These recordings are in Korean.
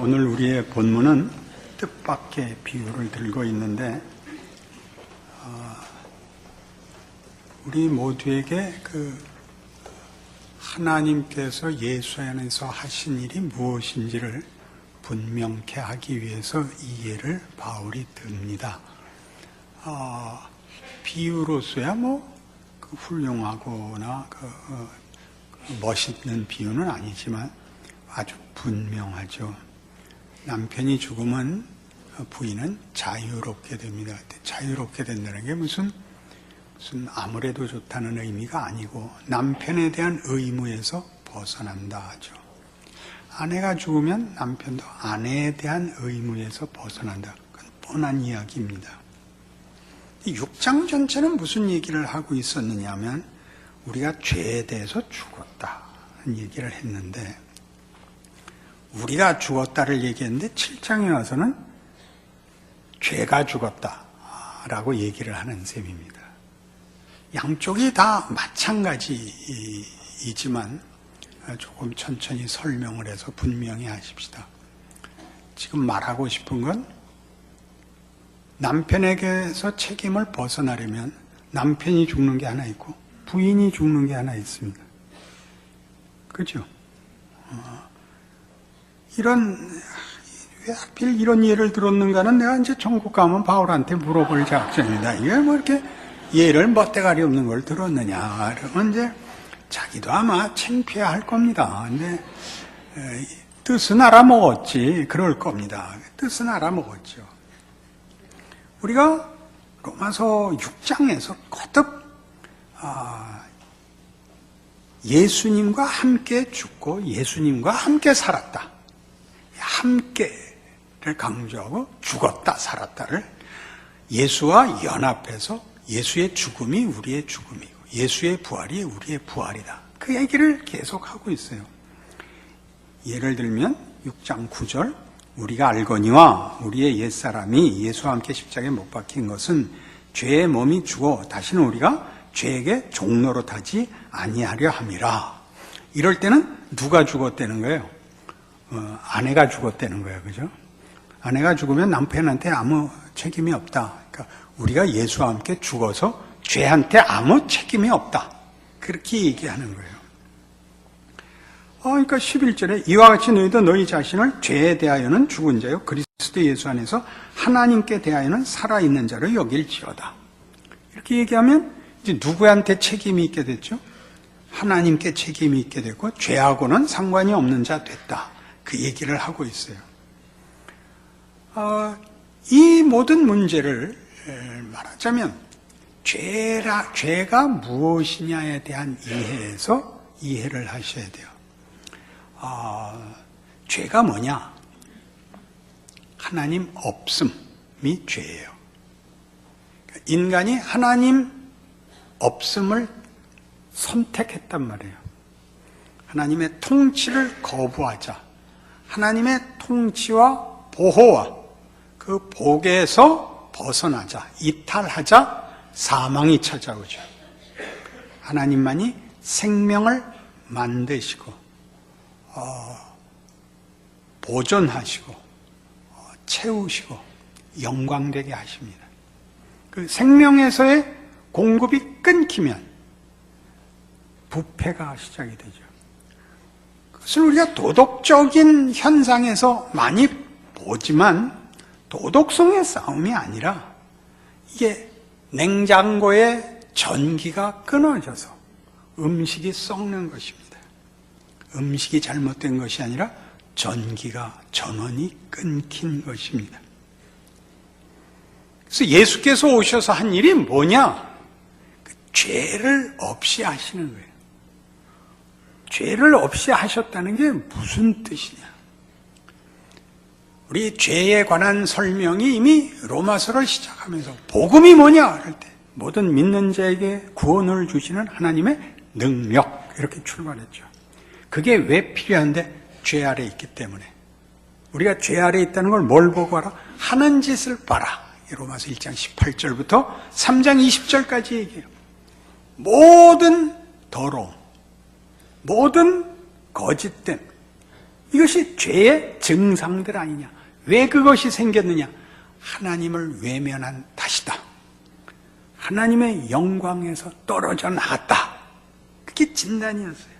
오늘 우리의 본문은 뜻밖의 비유를 들고 있는데 우리 모두에게 하나님께서 예수 안에서 하신 일이 무엇인지를 분명케 하기 위해서 이 예를 바울이 듭니다. 비유로서야 훌륭하거나 멋있는 비유는 아니지만 아주 분명하죠. 남편이 죽으면 부인은 자유롭게 됩니다. 자유롭게 된다는 게 무슨 아무래도 좋다는 의미가 아니고 남편에 대한 의무에서 벗어난다 하죠. 아내가 죽으면 남편도 아내에 대한 의무에서 벗어난다. 그건 뻔한 이야기입니다. 이 6장 전체는 무슨 얘기를 하고 있었느냐 하면 우리가 죄에 대해서 죽었다는 얘기를 했는데 우리가 죽었다를 얘기했는데 7장에 와서는 죄가 죽었다라고 얘기를 하는 셈입니다. 양쪽이 다 마찬가지이지만 조금 천천히 설명을 해서 분명히 하십시다. 지금 말하고 싶은 건 남편에게서 책임을 벗어나려면 남편이 죽는 게 하나 있고 부인이 죽는 게 하나 있습니다. 그죠? 왜 하필 이런 예를 들었는가는 내가 이제 전국 가면 바울한테 물어볼 작전입니다. 이게 이렇게 예를 멋대가리 없는 걸 들었느냐. 그러면 이제 자기도 아마 창피할 겁니다. 근데 뜻은 알아먹었지. 그럴 겁니다. 뜻은 알아먹었죠. 우리가 로마서 6장에서 거듭 예수님과 함께 죽고 예수님과 함께 살았다. 함께를 강조하고 죽었다 살았다를 예수와 연합해서 예수의 죽음이 우리의 죽음이고 예수의 부활이 우리의 부활이다. 그 얘기를 계속하고 있어요. 예를 들면 6장 9절 우리가 알거니와 우리의 옛사람이 예수와 함께 십자가에 못 박힌 것은 죄의 몸이 죽어 다시는 우리가 죄에게 종노릇하지 아니하려 함이라. 이럴 때는 누가 죽었다는 거예요? 아내가 죽었다는 거예요. 그죠? 아내가 죽으면 남편한테 아무 책임이 없다. 그러니까 우리가 예수와 함께 죽어서 죄한테 아무 책임이 없다. 그렇게 얘기하는 거예요. 그러니까 11절에 이와 같이 너희도 너희 자신을 죄에 대하여는 죽은 자요 그리스도 예수 안에서 하나님께 대하여는 살아있는 자로 여길지어다. 이렇게 얘기하면 이제 누구한테 책임이 있게 됐죠? 하나님께 책임이 있게 됐고 죄하고는 상관이 없는 자 됐다. 그 얘기를 하고 있어요. 이 모든 문제를 말하자면 죄가 무엇이냐에 대한 이해에서 이해를 하셔야 돼요. 죄가 뭐냐? 하나님 없음이 죄예요. 인간이 하나님 없음을 선택했단 말이에요. 하나님의 통치를 거부하자. 하나님의 통치와 보호와 그 복에서 벗어나자, 이탈하자 사망이 찾아오죠. 하나님만이 생명을 만드시고 보존하시고 채우시고 영광되게 하십니다. 그 생명에서의 공급이 끊기면 부패가 시작이 되죠. 그것을 우리가 도덕적인 현상에서 많이 보지만 도덕성의 싸움이 아니라 이게 냉장고에 전기가 끊어져서 음식이 썩는 것입니다. 음식이 잘못된 것이 아니라 전원이 끊긴 것입니다. 그래서 예수께서 오셔서 한 일이 뭐냐? 죄를 없이 하시는 거예요. 죄를 없이 하셨다는 게 무슨 뜻이냐? 우리 죄에 관한 설명이 이미 로마서를 시작하면서 복음이 뭐냐? 할 때 모든 믿는 자에게 구원을 주시는 하나님의 능력 이렇게 출발했죠. 그게 왜 필요한데? 죄 아래 있기 때문에. 우리가 죄 아래 있다는 걸 뭘 보고 알아? 하는 짓을 봐라. 로마서 1장 18절부터 3장 20절까지 얘기해요. 모든 더러움, 모든 거짓됨, 이것이 죄의 증상들 아니냐. 왜 그것이 생겼느냐? 하나님을 외면한 탓이다. 하나님의 영광에서 떨어져 나갔다. 그게 진단이었어요.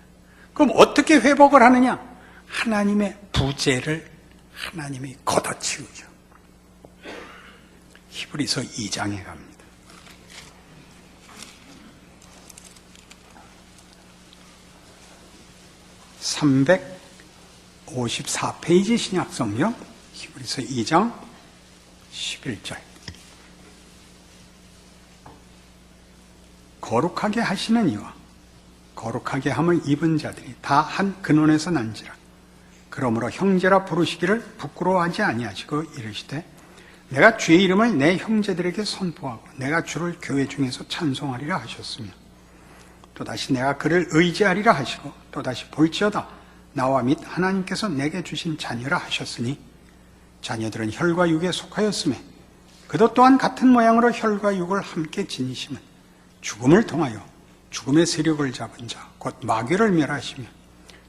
그럼 어떻게 회복을 하느냐? 하나님의 부재를 하나님이 걷어치우죠. 히브리서 2장에 갑니다. 354페이지 신약성경 히브리서 2장 11절. 거룩하게 하시는 이와 거룩하게 함을 입은 자들이 다 한 근원에서 난지라. 그러므로 형제라 부르시기를 부끄러워하지 아니하시고 이르시되 내가 주의 이름을 내 형제들에게 선포하고 내가 주를 교회 중에서 찬송하리라 하셨으며 또다시 내가 그를 의지하리라 하시고 또다시 볼지어다 나와 및 하나님께서 내게 주신 자녀라 하셨으니 자녀들은 혈과 육에 속하였으며 그도 또한 같은 모양으로 혈과 육을 함께 지니심은 죽음을 통하여 죽음의 세력을 잡은 자 곧 마귀를 멸하시며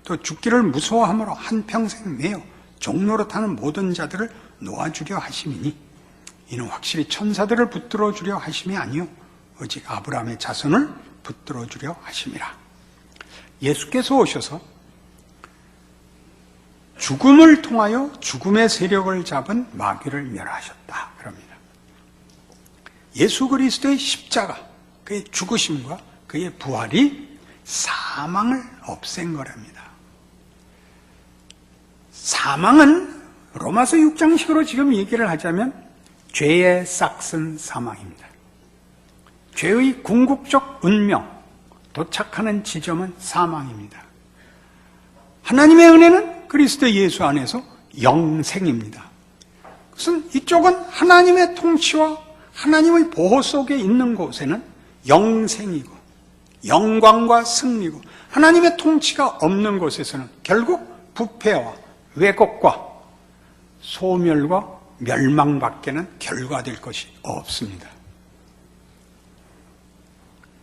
또 죽기를 무서워함으로 한평생 매여 종노릇하는 모든 자들을 놓아주려 하심이니 이는 확실히 천사들을 붙들어 주려 하심이 아니요 오직 아브라함의 자손을 붙들어 주려 하심이라. 예수께서 오셔서 죽음을 통하여 죽음의 세력을 잡은 마귀를 멸하셨다 그럽니다. 예수 그리스도의 십자가, 그의 죽으심과 그의 부활이 사망을 없앤 거랍니다. 사망은 로마서 6장식으로 지금 얘기를 하자면 죄의 싹슨 사망입니다. 죄의 궁극적 운명, 도착하는 지점은 사망입니다. 하나님의 은혜는 그리스도 예수 안에서 영생입니다. 그것은 이쪽은 하나님의 통치와 하나님의 보호 속에 있는 곳에는 영생이고 영광과 승리고 하나님의 통치가 없는 곳에서는 결국 부패와 왜곡과 소멸과 멸망밖에는 결과될 것이 없습니다.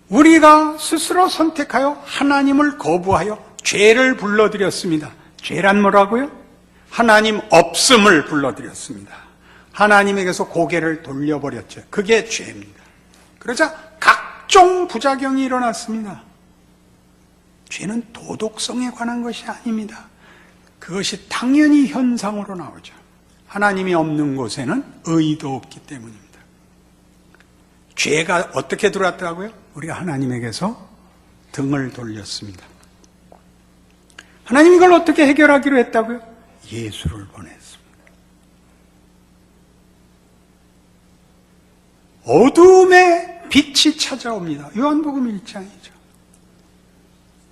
우리가 스스로 선택하여 하나님을 거부하여 죄를 불러들였습니다. 죄란 뭐라고요? 하나님 없음을 불러들였습니다. 하나님에게서 고개를 돌려버렸죠. 그게 죄입니다. 그러자 각종 부작용이 일어났습니다. 죄는 도덕성에 관한 것이 아닙니다. 그것이 당연히 현상으로 나오죠. 하나님이 없는 곳에는 의도 없기 때문입니다. 죄가 어떻게 들어왔더라고요? 우리가 하나님에게서 등을 돌렸습니다. 하나님 이걸 어떻게 해결하기로 했다고요? 예수를 보냈습니다. 어두움에 빛이 찾아옵니다. 요한복음 1장이죠.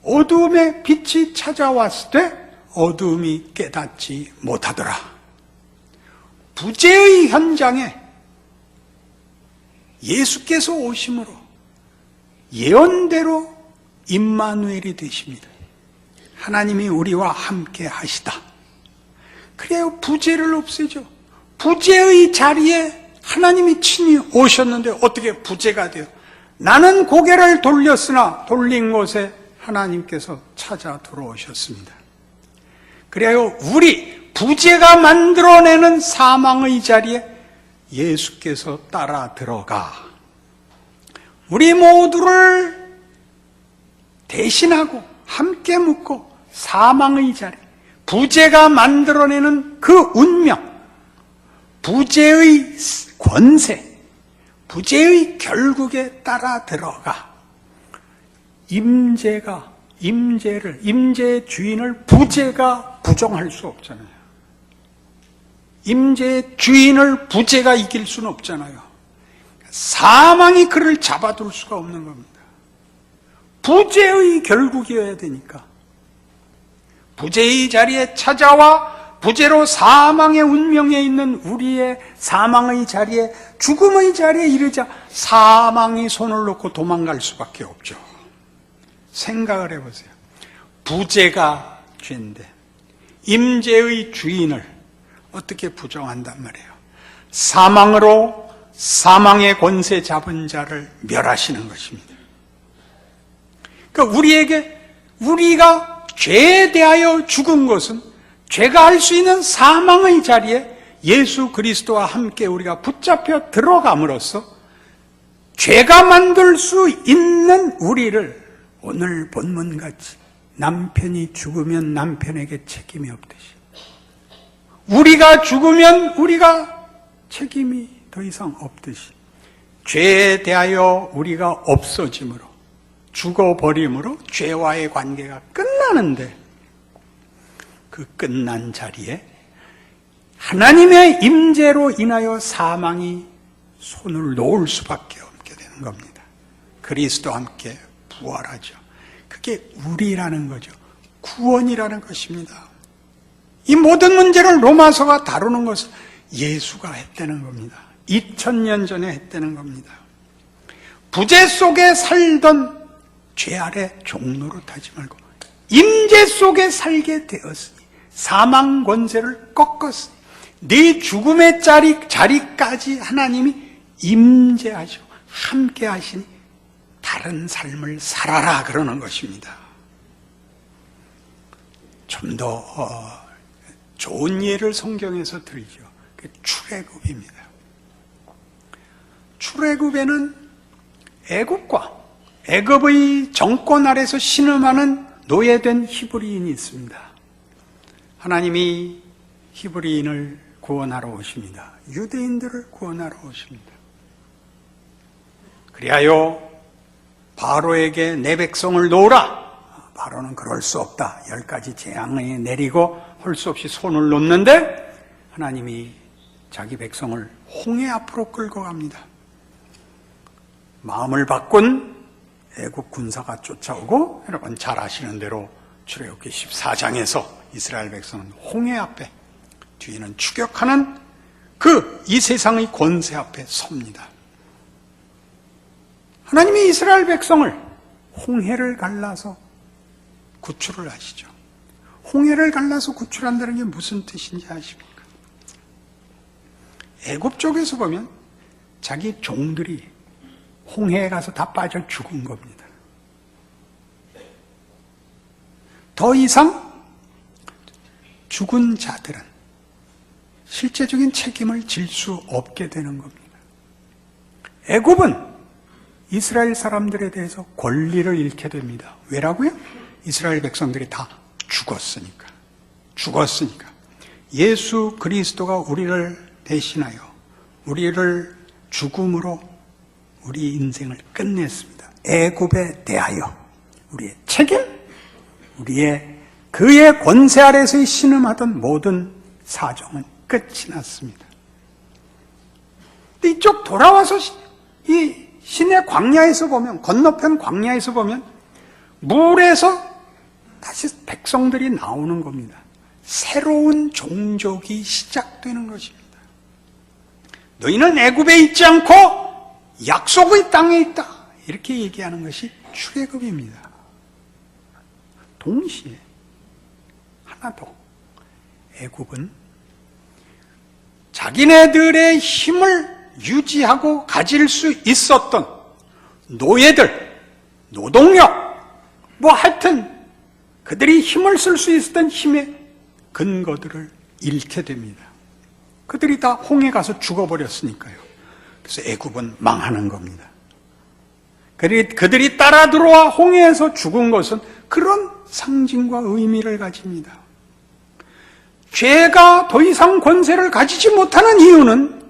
어두움에 빛이 찾아왔을 때 어두움이 깨닫지 못하더라. 부재의 현장에 예수께서 오심으로 예언대로 임마누엘이 되십니다. 하나님이 우리와 함께 하시다. 그래요, 부재를 없애죠. 부재의 자리에 하나님이 친히 오셨는데 어떻게 부재가 돼요? 나는 고개를 돌렸으나 돌린 곳에 하나님께서 찾아 들어오셨습니다. 그래요, 우리 부재가 만들어내는 사망의 자리에 예수께서 따라 들어가 우리 모두를 대신하고 함께 묻고 사망의 자리, 부재가 만들어내는 그 운명, 부재의 권세, 부재의 결국에 따라 들어가 임재의 주인을 부재가 부정할 수 없잖아요. 임재의 주인을 부재가 이길 수는 없잖아요. 사망이 그를 잡아둘 수가 없는 겁니다. 부재의 결국이어야 되니까 부재의 자리에 찾아와 부재로 사망의 운명에 있는 우리의 사망의 자리에, 죽음의 자리에 이르자 사망이 손을 놓고 도망갈 수밖에 없죠. 생각을 해보세요. 부재가 죄인데 임재의 주인을 어떻게 부정한단 말이에요? 사망으로 사망의 권세 잡은 자를 멸하시는 것입니다. 그러니까 우리가 죄에 대하여 죽은 것은 죄가 할 수 있는 사망의 자리에 예수 그리스도와 함께 우리가 붙잡혀 들어감으로써 죄가 만들 수 있는 우리를 오늘 본문같이 남편이 죽으면 남편에게 책임이 없듯이, 우리가 죽으면 우리가 책임이 더 이상 없듯이, 죄에 대하여 우리가 없어짐으로, 죽어버림으로 죄와의 관계가 끝나는데, 그 끝난 자리에 하나님의 임재로 인하여 사망이 손을 놓을 수밖에 없게 되는 겁니다. 그리스도와 함께 부활하죠. 그게 우리라는 거죠. 구원이라는 것입니다. 이 모든 문제를 로마서가 다루는 것은 예수가 했다는 겁니다. 2000년 전에 했다는 겁니다. 부재 속에 살던 죄 아래 종노릇하지 말고 임재 속에 살게 되었으니, 사망 권세를 꺾었으니, 네 죽음의 자리까지 하나님이 임재하시고 함께 하시니 다른 삶을 살아라 그러는 것입니다. 좀 더 좋은 예를 성경에서 들죠. 출애굽입니다. 출애굽에는 애국과 애굽의 정권 아래서 신음하는 노예된 히브리인이 있습니다. 하나님이 히브리인을 구원하러 오십니다. 유대인들을 구원하러 오십니다. 그리하여 바로에게 내 백성을 놓으라. 바로는 그럴 수 없다. 10가지 재앙을 내리고 할 수 없이 손을 놓는데 하나님이 자기 백성을 홍해 앞으로 끌고 갑니다. 마음을 바꾼 애국 군사가 쫓아오고, 여러분 잘 아시는 대로 출애굽기 14장에서 이스라엘 백성은 홍해 앞에, 뒤에는 추격하는 이 세상의 권세 앞에 섭니다. 하나님이 이스라엘 백성을 홍해를 갈라서 구출을 하시죠. 홍해를 갈라서 구출한다는 게 무슨 뜻인지 아십니까? 애굽 쪽에서 보면 자기 종들이 홍해에 가서 다 빠져 죽은 겁니다. 더 이상 죽은 자들은 실제적인 책임을 질 수 없게 되는 겁니다. 애굽은 이스라엘 사람들에 대해서 권리를 잃게 됩니다. 왜라고요? 이스라엘 백성들이 다 죽었으니까. 예수 그리스도가 우리를 대신하여 우리를 죽음으로 우리 인생을 끝냈습니다. 애굽에 대하여 우리의 책임, 그의 권세 아래서 신음하던 모든 사정은 끝이 났습니다. 근데 이쪽 돌아와서 이 신의 광야에서 보면, 건너편 광야에서 보면 물에서 다시 백성들이 나오는 겁니다. 새로운 종족이 시작되는 것입니다. 너희는 애굽에 있지 않고 약속의 땅에 있다. 이렇게 얘기하는 것이 출애굽입니다. 동시에 하나도 애굽은 자기네들의 힘을 유지하고 가질 수 있었던 노예들, 노동력, 하여튼 그들이 힘을 쓸 수 있었던 힘의 근거들을 잃게 됩니다. 그들이 다 홍해 가서 죽어버렸으니까요. 그래서 애굽은 망하는 겁니다. 그들이 따라 들어와 홍해에서 죽은 것은 그런 상징과 의미를 가집니다. 죄가 더 이상 권세를 가지지 못하는 이유는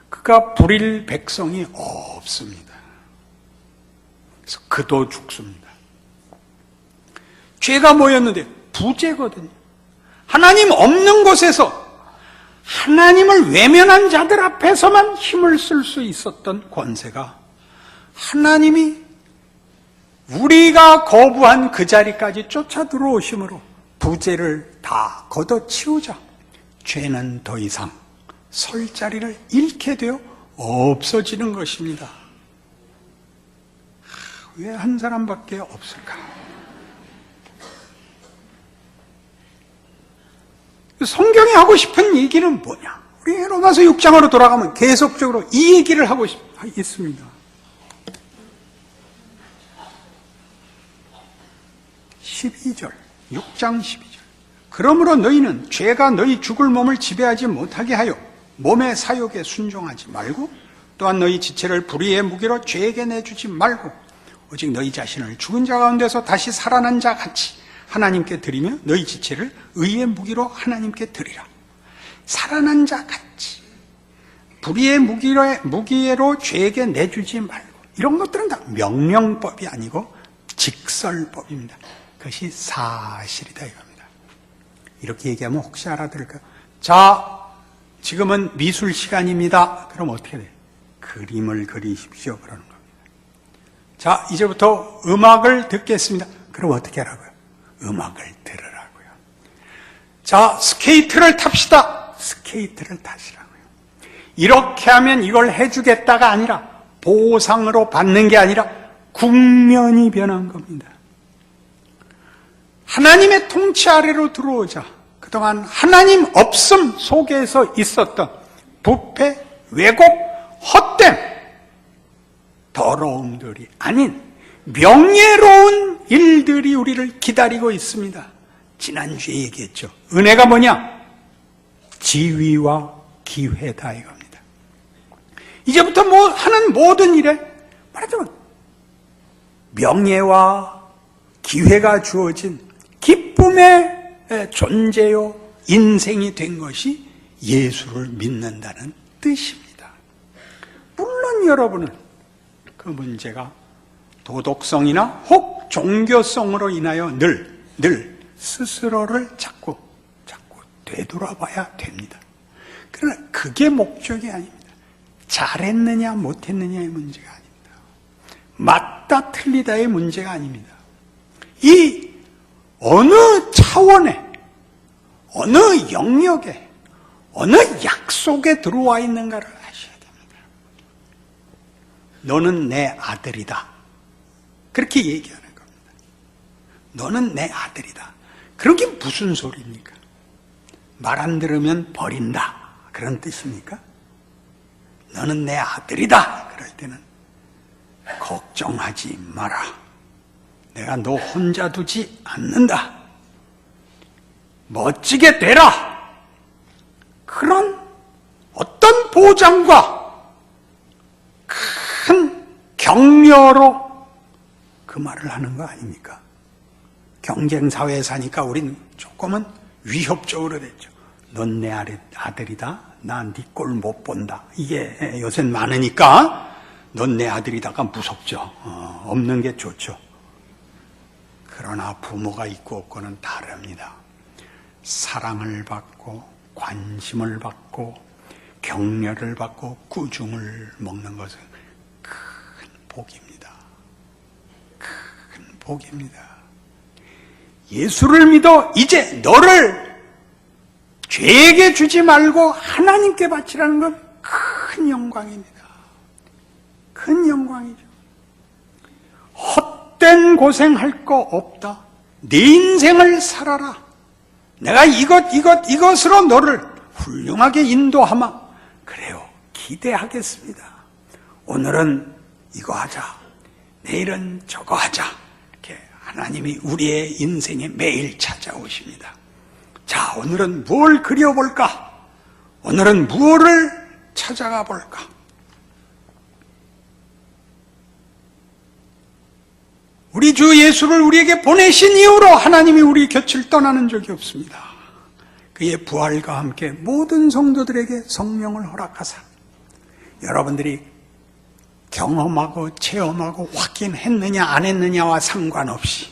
그가 부릴 백성이 없습니다. 그래서 그도 죽습니다. 죄가 뭐였는데? 부재거든요. 하나님 없는 곳에서 하나님을 외면한 자들 앞에서만 힘을 쓸 수 있었던 권세가, 하나님이 우리가 거부한 그 자리까지 쫓아 들어오심으로 부재를 다 걷어치우자 죄는 더 이상 설 자리를 잃게 되어 없어지는 것입니다. 왜 한 사람밖에 없을까? 성경이 하고 싶은 얘기는 뭐냐? 우리 로마서 6장으로 돌아가면 계속적으로 이 얘기를 하고 있습니다. 12절, 6장 12절. 그러므로 너희는 죄가 너희 죽을 몸을 지배하지 못하게 하여 몸의 사욕에 순종하지 말고 또한 너희 지체를 불의의 무기로 죄에게 내주지 말고 오직 너희 자신을 죽은 자 가운데서 다시 살아난 자 같이 하나님께 드리며 너희 지체를 의의 무기로 하나님께 드리라. 살아난 자 같이 불의의 무기로 죄에게 내주지 말고, 이런 것들은 다 명령법이 아니고 직설법입니다. 그것이 사실이다 이겁니다. 이렇게 얘기하면 혹시 알아들을까요? 자, 지금은 미술 시간입니다. 그럼 어떻게 돼요? 그림을 그리십시오. 그러는 겁니다. 자, 이제부터 음악을 듣겠습니다. 그럼 어떻게 하라고요? 음악을 들으라고요. 자, 스케이트를 탑시다. 스케이트를 타시라고요. 이렇게 하면 이걸 해주겠다가 아니라, 보상으로 받는 게 아니라 국면이 변한 겁니다. 하나님의 통치 아래로 들어오자 그동안 하나님 없음 속에서 있었던 부패, 왜곡, 헛됨, 더러움들이 아닌 명예로운 일들이 우리를 기다리고 있습니다. 지난주에 얘기했죠. 은혜가 뭐냐? 지위와 기회다 이겁니다. 이제부터 하는 모든 일에 말하자면 명예와 기회가 주어진 기쁨의 존재요 인생이 된 것이 예수를 믿는다는 뜻입니다. 물론 여러분은 그 문제가 도덕성이나 혹 종교성으로 인하여 늘 스스로를 자꾸 되돌아봐야 됩니다. 그러나 그게 목적이 아닙니다. 잘했느냐 못했느냐의 문제가 아닙니다. 맞다 틀리다의 문제가 아닙니다. 이 어느 차원에, 어느 영역에, 어느 약속에 들어와 있는가를 아셔야 됩니다. 너는 내 아들이다. 그렇게 얘기하는 겁니다. 너는 내 아들이다. 그게 무슨 소리입니까? 말 안 들으면 버린다. 그런 뜻입니까? 너는 내 아들이다. 그럴 때는 걱정하지 마라. 내가 너 혼자 두지 않는다. 멋지게 되라. 그런 어떤 보장과 큰 격려로 그 말을 하는 거 아닙니까? 경쟁사회에 사니까 우린 조금은 위협적으로 됐죠. 넌 내 아들이다. 난 네 꼴 못 본다. 이게 요새는 많으니까 넌 내 아들이다가 무섭죠. 없는 게 좋죠. 그러나 부모가 있고 없고는 다릅니다. 사랑을 받고 관심을 받고 격려를 받고 꾸중을 먹는 것은 큰 복입니다. 큰 복입니다. 예수를 믿어 이제 너를 죄에게 주지 말고 하나님께 바치라는 건 큰 영광입니다. 큰 영광이죠. 헛된 고생할 거 없다. 네 인생을 살아라. 내가 이것으로 너를 훌륭하게 인도하마. 그래요. 기대하겠습니다. 오늘은 이거 하자. 내일은 저거 하자. 이렇게 하나님이 우리의 인생에 매일 찾아오십니다. 자, 오늘은 뭘 그려볼까? 오늘은 무엇을 찾아가 볼까? 우리 주 예수를 우리에게 보내신 이후로 하나님이 우리 곁을 떠나는 적이 없습니다. 그의 부활과 함께 모든 성도들에게 성령을 허락하사 여러분들이 경험하고 체험하고 확인했느냐 안 했느냐와 상관없이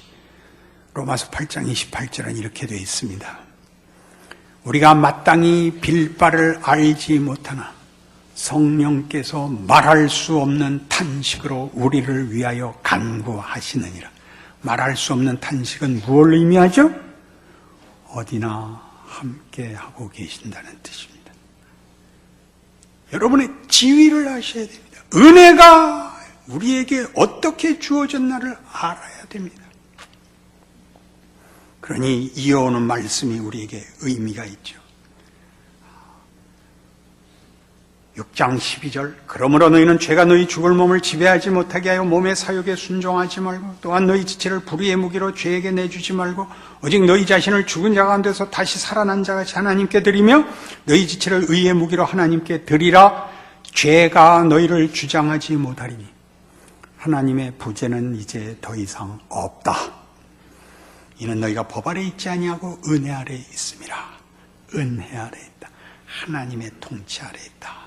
로마서 8장 28절은 이렇게 되어 있습니다. 우리가 마땅히 빌 바를 알지 못하나 성령께서 말할 수 없는 탄식으로 우리를 위하여 간구하시느니라. 말할 수 없는 탄식은 무엇을 의미하죠? 어디나 함께 하고 계신다는 뜻입니다. 여러분의 지위를 아셔야 됩니다. 은혜가 우리에게 어떻게 주어졌나를 알아야 됩니다. 그러니 이어오는 말씀이 우리에게 의미가 있죠. 6장 12절 그러므로 너희는 죄가 너희 죽을 몸을 지배하지 못하게 하여 몸의 사욕에 순종하지 말고 또한 너희 지체를 불의의 무기로 죄에게 내주지 말고 오직 너희 자신을 죽은 자 가운데서 다시 살아난 자같이 하나님께 드리며 너희 지체를 의의 무기로 하나님께 드리라. 죄가 너희를 주장하지 못하리니 하나님의 부재는 이제 더 이상 없다. 이는 너희가 법 아래 있지 아니하고 은혜 아래 있음이라. 은혜 아래 있다. 하나님의 통치 아래 있다.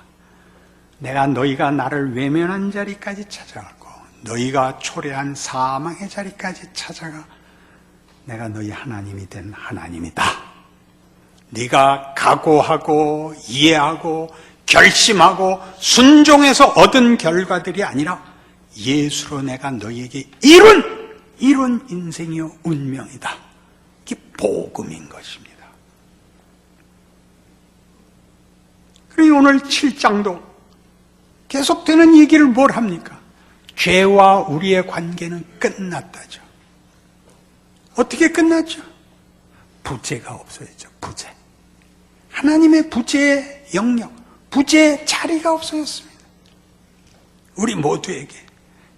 내가 너희가 나를 외면한 자리까지 찾아가고 너희가 초래한 사망의 자리까지 찾아가 내가 너희 하나님이 된 하나님이다. 네가 각오하고 이해하고 결심하고 순종해서 얻은 결과들이 아니라 예수로 내가 너희에게 이룬 인생이요 운명이다. 이게 복음인 것입니다. 그리고 오늘 7장도 계속되는 얘기를 뭘 합니까? 죄와 우리의 관계는 끝났다죠. 어떻게 끝났죠? 부재가 없어졌죠. 부재. 하나님의 부재의 영역, 부재의 자리가 없어졌습니다. 우리 모두에게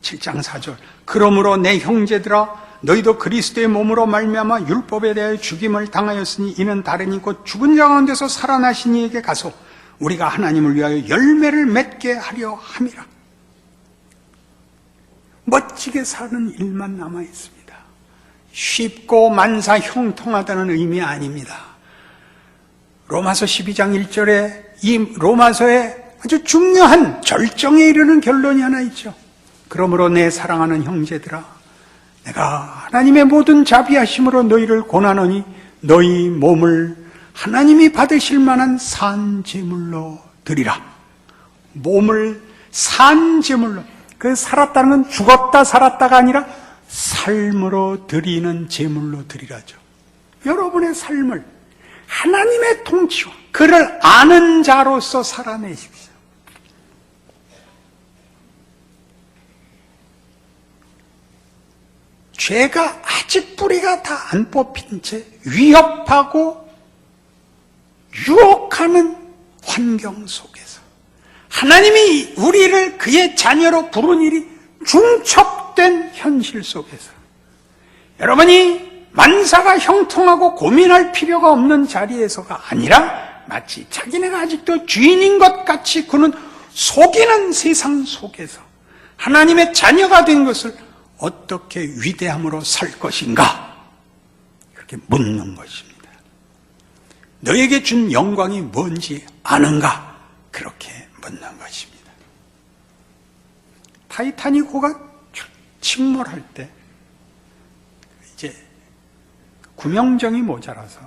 7장 4절 그러므로 내 형제들아 너희도 그리스도의 몸으로 말미암아 율법에 대하여 죽임을 당하였으니 이는 다르니 곧 죽은 자 가운데서 살아나신 이에게 가서 우리가 하나님을 위하여 열매를 맺게 하려 함이라. 멋지게 사는 일만 남아 있습니다. 쉽고 만사 형통하다는 의미 아닙니다. 로마서 12장 1절에 이 로마서의 아주 중요한 절정에 이르는 결론이 하나 있죠. 그러므로 내 사랑하는 형제들아 내가 하나님의 모든 자비하심으로 너희를 권하노니 너희 몸을 하나님이 받으실 만한 산 제물로 드리라. 몸을 산 제물로, 그 살았다는 건 죽었다 살았다가 아니라 삶으로 드리는 제물로 드리라죠. 여러분의 삶을 하나님의 통치와 그를 아는 자로서 살아내십시오. 죄가 아직 뿌리가 다 안 뽑힌 채 위협하고 유혹하는 환경 속에서 하나님이 우리를 그의 자녀로 부른 일이 중첩된 현실 속에서 여러분이 만사가 형통하고 고민할 필요가 없는 자리에서가 아니라 마치 자기네가 아직도 주인인 것 같이 구는 속이는 세상 속에서 하나님의 자녀가 된 것을 어떻게 위대함으로 살 것인가? 그렇게 묻는 것입니다. 너에게 준 영광이 뭔지 아는가? 그렇게 묻는 것입니다. 타이타닉호가 침몰할 때 이제 구명정이 모자라서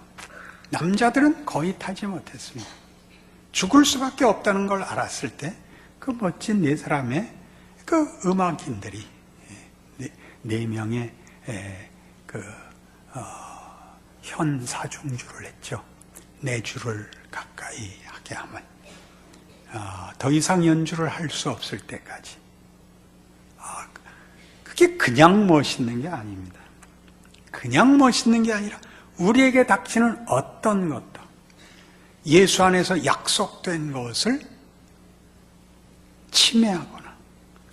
남자들은 거의 타지 못했습니다. 죽을 수밖에 없다는 걸 알았을 때 그 멋진 네 사람의 그 음악인들이 네 명의 현사중주를 했죠. 네 주를 가까이 하게 하면 더 이상 연주를 할 수 없을 때까지. 그게 그냥 멋있는 게 아닙니다. 그냥 멋있는 게 아니라 우리에게 닥치는 어떤 것도 예수 안에서 약속된 것을 침해하거나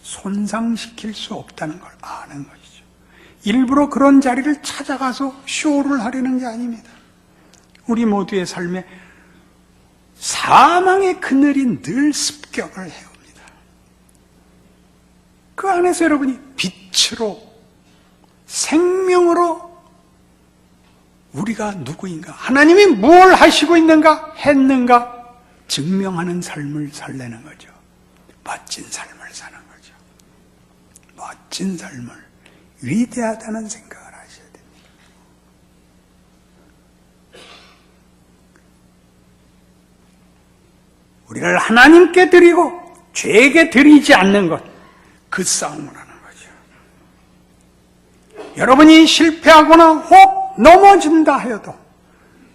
손상시킬 수 없다는 걸 아는 것이죠. 일부러 그런 자리를 찾아가서 쇼를 하려는 게 아닙니다. 우리 모두의 삶에 사망의 그늘이 늘 습격을 해옵니다. 그 안에서 여러분이 빛으로 생명으로 우리가 누구인가, 하나님이 뭘 하시고 있는가, 했는가 증명하는 삶을 살려는 거죠. 멋진 삶을 사는 거죠. 멋진 삶을, 위대하다는 생각을 하셔야 됩니다. 우리를 하나님께 드리고 죄에게 드리지 않는 것, 그 싸움을 하는 거죠. 여러분이 실패하거나 혹 넘어진다 하여도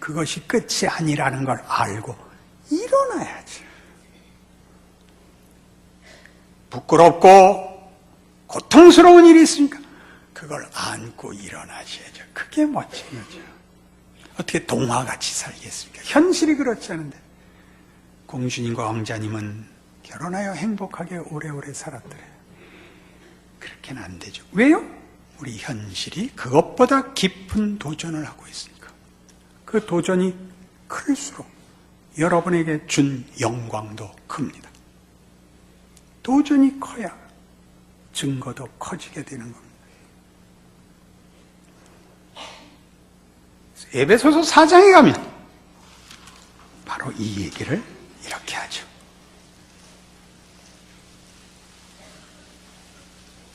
그것이 끝이 아니라는 걸 알고 일어나야지. 부끄럽고 고통스러운 일이 있으니까 그걸 안고 일어나셔야죠. 그게 멋진 거죠. 어떻게 동화같이 살겠습니까? 현실이 그렇지 않은데. 공주님과 왕자님은 결혼하여 행복하게 오래오래 살았더래. 그렇게는 안 되죠. 왜요? 우리 현실이 그것보다 깊은 도전을 하고 있으니까. 그 도전이 클수록 여러분에게 준 영광도 큽니다. 도전이 커야 증거도 커지게 되는 겁니다. 에베소서 4장에 가면 바로 이 얘기를 이렇게 하죠.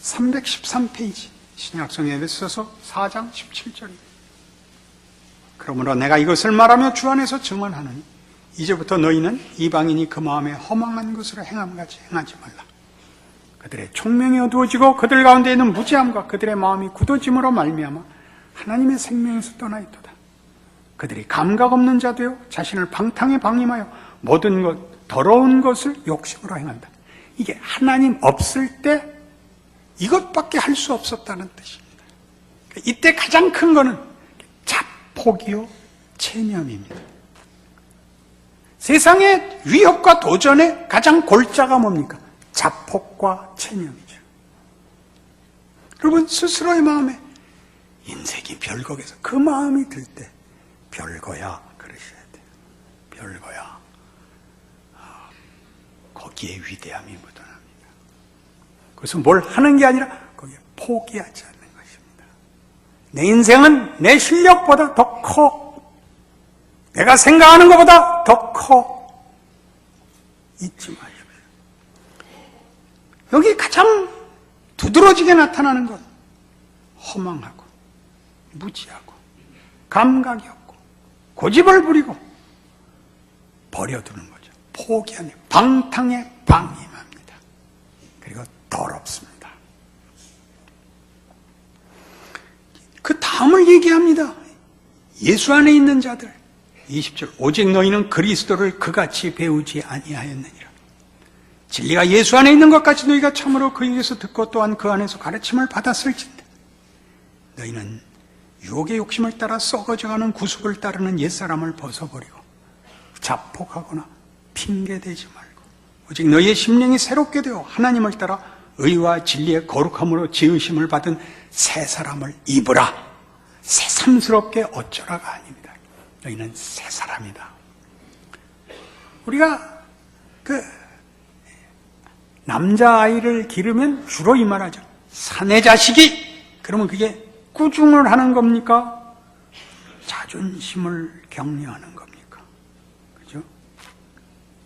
313페이지 신약성 에베소서 4장 17절입니다. 그러므로 내가 이것을 말하며 주 안에서 증언하노니 이제부터 너희는 이방인이 그 마음에 허망한 것으로 행함같이 행하지 말라. 그들의 총명이 어두워지고 그들 가운데 있는 무지함과 그들의 마음이 굳어짐으로 말미암아 하나님의 생명에서 떠나 있도다. 그들이 감각 없는 자 되어 자신을 방탕에 방임하여 모든 것 더러운 것을 욕심으로 행한다. 이게 하나님 없을 때 이것밖에 할 수 없었다는 뜻입니다. 이때 가장 큰 거는 자폭이요 체념입니다. 세상의 위협과 도전의 가장 골자가 뭡니까? 자폭과 체념이죠. 여러분 스스로의 마음에 인생이 별거에서 그 마음이 들 때 별거야 그러셔야 돼요. 별거야. 거기에 위대함이 묻어납니다. 그래서 뭘 하는 게 아니라 거기에 포기하지 않는 것입니다. 내 인생은 내 실력보다 더 커. 내가 생각하는 것보다 더 커. 잊지 마십시오. 여기 가장 두드러지게 나타나는 건 허망하고 무지하고 감각이 없고 고집을 부리고 버려두는 거죠. 포기하는 방탕에 방임합니다. 그리고 더럽습니다. 그 다음을 얘기합니다. 예수 안에 있는 자들 20절 오직 너희는 그리스도를 그같이 배우지 아니하였느니라. 진리가 예수 안에 있는 것 같이 너희가 참으로 그에게서 듣고 또한 그 안에서 가르침을 받았을진데 너희는 유혹의 욕심을 따라 썩어져가는 구속을 따르는 옛사람을 벗어버리고 자폭하거나 핑계대지 말고 오직 너희의 심령이 새롭게 되어 하나님을 따라 의와 진리의 거룩함으로 지으심을 받은 새 사람을 입으라. 새삼스럽게 어쩌라가 아닙니다. 너희는 새 사람이다. 우리가 남자아이를 기르면 주로 이 말하죠. 사내 자식이 그러면 그게 꾸중을 하는 겁니까? 자존심을 격려하는 겁니까? 그죠?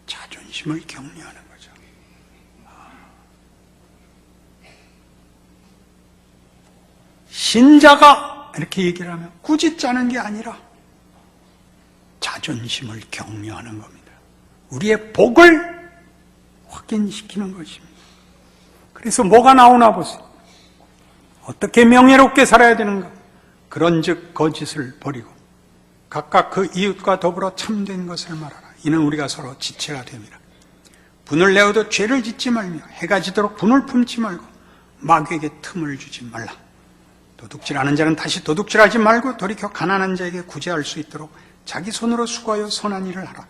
자존심을 격려하는 거죠. 신자가 이렇게 얘기를 하면 굳이 짜는 게 아니라 자존심을 격려하는 겁니다. 우리의 복을 확인시키는 것입니다. 그래서 뭐가 나오나 보세요. 어떻게 명예롭게 살아야 되는가? 그런즉 거짓을 버리고 각각 그 이웃과 더불어 참된 것을 말하라. 이는 우리가 서로 지체가 됨이라. 분을 내어도 죄를 짓지 말며 해가 지도록 분을 품지 말고 마귀에게 틈을 주지 말라. 도둑질하는 자는 다시 도둑질하지 말고 돌이켜 가난한 자에게 구제할 수 있도록 자기 손으로 수고하여 선한 일을 하라.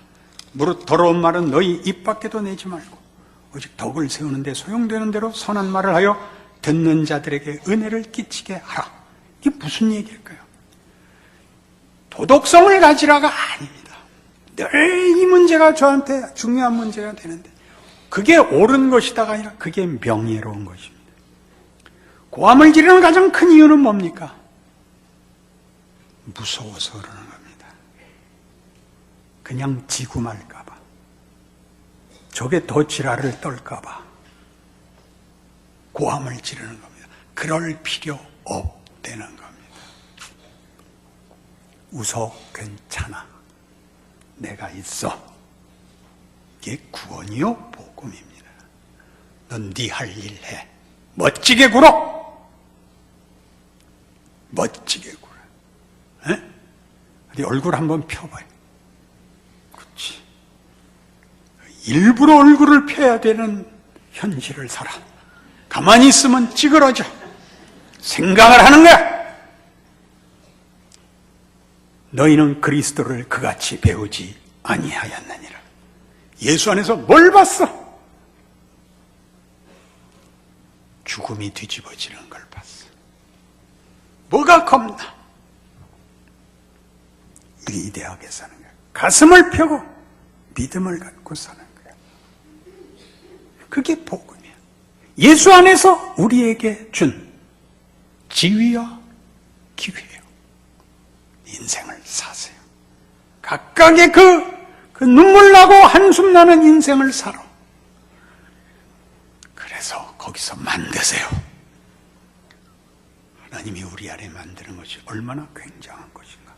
무릇 더러운 말은 너희 입 밖에도 내지 말고 오직 덕을 세우는 데 소용되는 대로 선한 말을 하여 듣는 자들에게 은혜를 끼치게 하라. 이게 무슨 얘기일까요? 도덕성을 가지라가 아닙니다. 늘 이 문제가 저한테 중요한 문제가 되는데 그게 옳은 것이다가 아니라 그게 명예로운 것입니다. 고함을 지르는 가장 큰 이유는 뭡니까? 무서워서 그러는 겁니다. 그냥 지고 말까봐. 저게 더 지랄을 떨까봐 고함을 지르는 겁니다. 그럴 필요 없다는 겁니다. 웃어 괜찮아. 내가 있어. 이게 구원이요 복음입니다. 넌 네 할 일 해. 멋지게 굴어. 멋지게 굴어. 에? 어디 얼굴 한번 펴봐요. 그렇지. 일부러 얼굴을 펴야 되는 현실을 살아. 가만히 있으면 찌그러져. 생각을 하는 거야. 너희는 그리스도를 그같이 배우지 아니하였느니라. 예수 안에서 뭘 봤어? 죽음이 뒤집어지는 걸 봤어. 뭐가 겁나? 위대하게 사는 거야. 가슴을 펴고 믿음을 갖고 사는 거야. 그게 복음이야. 예수 안에서 우리에게 준 지위와 기회예요. 인생을 사세요. 각각의 그 눈물 나고 한숨 나는 인생을 살아. 그래서 거기서 만드세요. 하나님이 우리 안에 만드는 것이 얼마나 굉장한 것인가.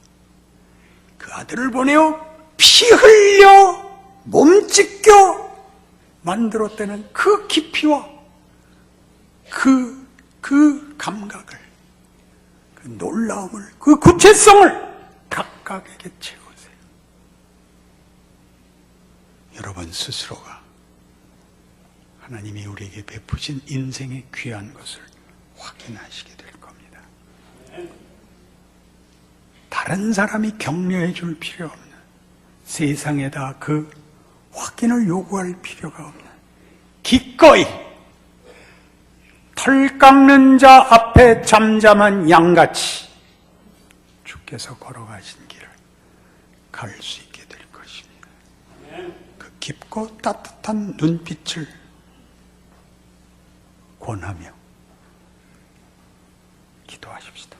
그 아들을 보내어 피 흘려 몸 찢겨 만들었다는 그 깊이와 그 감각을, 그 놀라움을, 그 구체성을 각각에게 채우세요. 여러분 스스로가 하나님이 우리에게 베푸신 인생의 귀한 것을 확인하시게 될 겁니다. 다른 사람이 격려해 줄 필요 없는, 세상에다 그 확인을 요구할 필요가 없는, 기꺼이 털 깎는 자 앞에 잠잠한 양같이 주께서 걸어가신 길을 갈 수 있게 될 것입니다. 그 깊고 따뜻한 눈빛을 권하며 기도하십시다.